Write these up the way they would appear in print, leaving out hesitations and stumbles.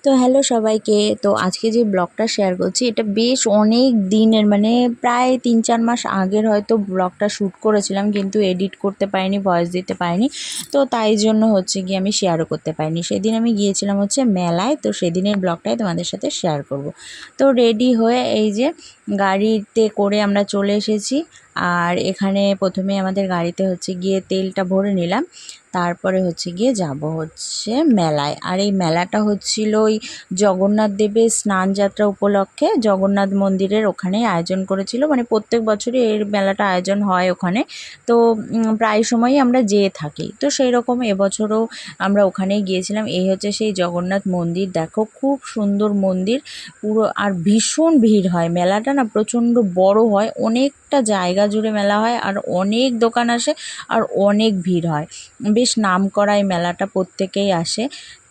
তো হ্যালো সবাইকে। তো আজকে যে ব্লগটা শেয়ার করছি এটা বেশ অনেক দিনের, মানে প্রায় ৩-৪ মাস আগের হয়তো ব্লগটা শ্যুট করেছিলাম, কিন্তু এডিট করতে পারিনি, ভয়েস দিতে পারিনি। তো তাই জন্য হচ্ছে গিয়ে আমি শেয়ারও করতে পারিনি। সেদিন আমি গিয়েছিলাম হচ্ছে মেলায়, তো সেদিনের ব্লগটাই তোমাদের সাথে শেয়ার করব। তো রেডি হয়ে এই যে গাড়িতে করে আমরা চলে এসেছি। আর এখানে প্রথমে আমাদের গাড়িতে হচ্ছে গিয়ে তেলটা ভরে নিলাম, তারপরে হচ্ছে গিয়ে যাব হচ্ছে মেলায়। আর এই মেলাটা হচ্ছিল ওই জগন্নাথ দেবের স্নানযাত্রা উপলক্ষে জগন্নাথ মন্দিরের ওখানেই আয়োজন করেছিল, মানে প্রত্যেক বছরই এর মেলাটা আয়োজন হয় ওখানে। তো প্রায় সময়ই আমরা যেয়ে থাকি, তো সেই রকম এবছরও আমরা ওখানেই গিয়েছিলাম। এই হচ্ছে সেই জগন্নাথ মন্দির, দেখো খুব সুন্দর মন্দির পুরো। আর ভীষণ ভিড় হয়, মেলাটা না প্রচণ্ড বড় হয়, অনেকটা জায়গা জুড়ে মেলা হয়, আর অনেক দোকান আসে, আর অনেক ভিড় হয়। বেশ নামকরা এই মেলাটা, প্রত্যেকেই আসে।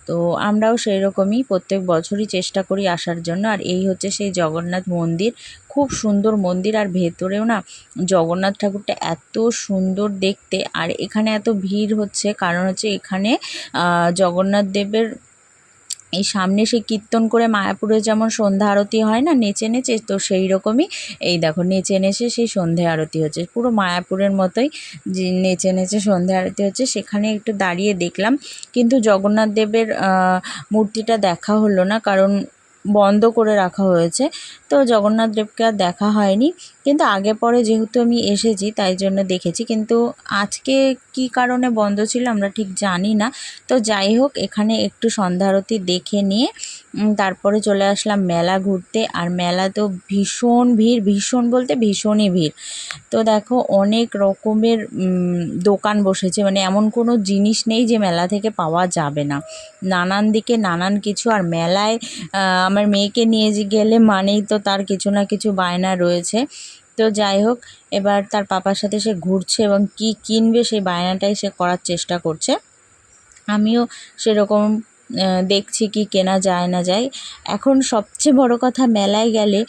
তো আমরাও সেই রকমই প্রত্যেক বছরই চেষ্টা করি আসার জন্য। আর এই হচ্ছে সেই জগন্নাথ মন্দির, খুব সুন্দর মন্দির। আর ভেতরেও না জগন্নাথ ঠাকুরটা এত সুন্দর দেখতে। আর এখানে এত ভিড় হচ্ছে কারণ হচ্ছে এখানে জগন্নাথ দেবের এই সামনে সেই কীর্তন করে মায়াপুরে যেমন সন্ধ্যা আরতি হয় না নেচে নেচে, তো সেই রকমই এই দেখো নেচে নেচে সেই সন্ধে আরতি হচ্ছে, পুরো মায়াপুরের মতোই যে নেচে নেচে সন্ধে আরতি হচ্ছে। সেখানে একটু দাঁড়িয়ে দেখলাম, কিন্তু জগন্নাথ দেবের মূর্তিটা দেখা হলো না, কারণ বন্ধ করে রাখা হয়েছে। তো জগন্নাথ দেবকে আর দেখা হয়নি, কিন্তু আগে পরে যেহেতু আমি এসেছি তাই জন্য দেখেছি, কিন্তু আজকে কি কারণে বন্ধ ছিল আমরা ঠিক জানি না। তো যাই হোক, এখানে একটু সন্ধ্যা আরতি দেখে নিয়ে তারপরে চলে আসলাম মেলা ঘুরতে। আর মেলা তো ভীষণ ভিড়, ভীষণ বলতে ভীষণই ভিড়। তো দেখো অনেক রকমের দোকান বসেছে, মানে এমন কোনো জিনিস নেই যে মেলা থেকে পাওয়া যাবে না, নানান দিকে নানান কিছু। আর মেলায় আমার মেয়েকে নিয়ে গেলে মানেই তো তার কিছু না কিছু বায়না রয়েছে। তো যাই হোক, এবার তার পাপার সাথে সে ঘুরছে এবং কি কিনবে সেই বায়নাটাই সে করার চেষ্টা করছে। আমিও সেরকম দেখছি কি কেনা যায় না যায়। এখন সবচেয়ে বড় কথা, মেলায় গেলে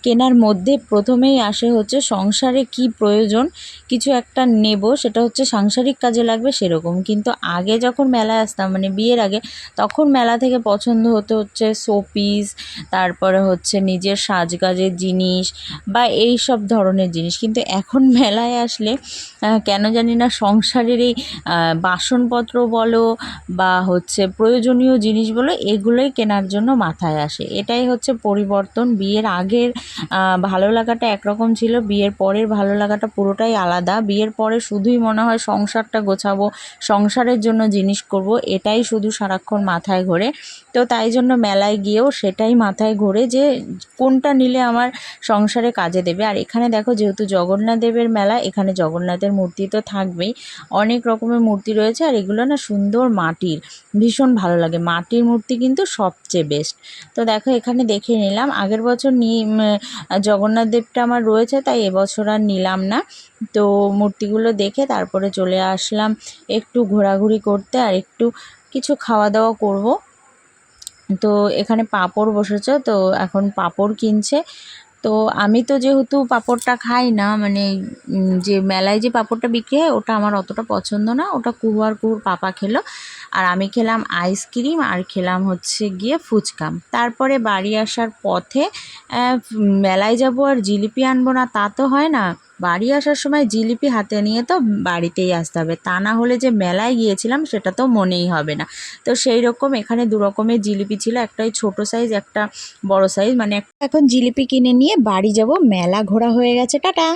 কেনার মধ্যে প্রথমেই আসে হচ্ছে সংসারে কি প্রয়োজন, কিছু একটা নেব, সেটা হচ্ছে সাংসারিক কাজে লাগবে সেরকম। কিন্তু আগে যখন মেলায় আসতাম, মানে বিয়ের আগে, তখন মেলা থেকে পছন্দ হতো হচ্ছে শোপিস, তারপরে হচ্ছে নিজের সাজগাজের জিনিস বা এই সব ধরনের জিনিস। কিন্তু এখন মেলায় আসলে কেন জানি না সংসারের এই বাসনপত্র বলো বা হচ্ছে প্রয়োজনীয় জিনিস বলো, এগুলোই কেনার জন্য মাথায় আসে। এটাই হচ্ছে পরিবর্তন। বিয়ের আগের ভালো লাগাটা একরকম ছিল, বিয়ের পরের ভালো লাগাটা পুরোটাই আলাদা। বিয়ের পরে শুধুই মনে হয় সংসারটা গোছাবো, সংসারের জন্য জিনিস করব, এটাই শুধু সারাক্ষণ মাথায় ঘোরে। তো তাই জন্য মেলায় গিয়েও সেটাই মাথায় ঘোরে যে কোনটা নিলে আমার সংসারে কাজে দেবে। আর এখানে দেখো, যেহেতু জগন্নাথ দেবের মেলা, এখানে জগন্নাথের মূর্তি তো থাকবেই, অনেক রকমের মূর্তি রয়েছে। আর এগুলো না সুন্দর মাটির, ভীষণ ভালো লাগে, মাটির মূর্তি কিন্তু সবচেয়ে বেস্ট। তো দেখো এখানে দেখে নিলাম, আগের বছর জগন্নাথ দেবটা আমার রয়েছে, তাই এবছর আর নিলাম না। তো মূর্তিগুলো দেখে তারপরে চলে আসলাম একটু ঘোরাঘুরি করতে, আর একটু কিছু খাওয়া দাওয়া করব। তো এখানে পাঁপড় বসেছে, তো এখন পাঁপড় কিনছে। তো আমি তো যেহেতু পাঁপড়টা খাই না, মানে যে মেলায় যে পাঁপড়টা বিক্রি হয় ওটা আমার অতটা পছন্দ না, ওটা কুহু আর কুহুর পাপা খেলো। আর আমি খেলাম আইসক্রিম, আর খেলাম হচ্ছে গিয়ে ফুচকা। তারপরে বাড়ি আসার পথে মেলায় যাব আর জিলিপি আনবো না তা তো হয় না, বাড়ি আসার সময় জিলিপি হাতে নিয়ে তো বাড়িতেই আসতে হবে, তা না হলে যে মেলায় গিয়েছিলাম সেটা তো মনেই হবে না। তো সেই রকম এখানে দু রকমের জিলিপি ছিল, একটা ওই ছোটো সাইজ, একটা বড় সাইজ, মানে এখন জিলিপি কিনে নিয়ে বাড়ি যাব। মেলা ঘোরা হয়ে গেছে, টাটা।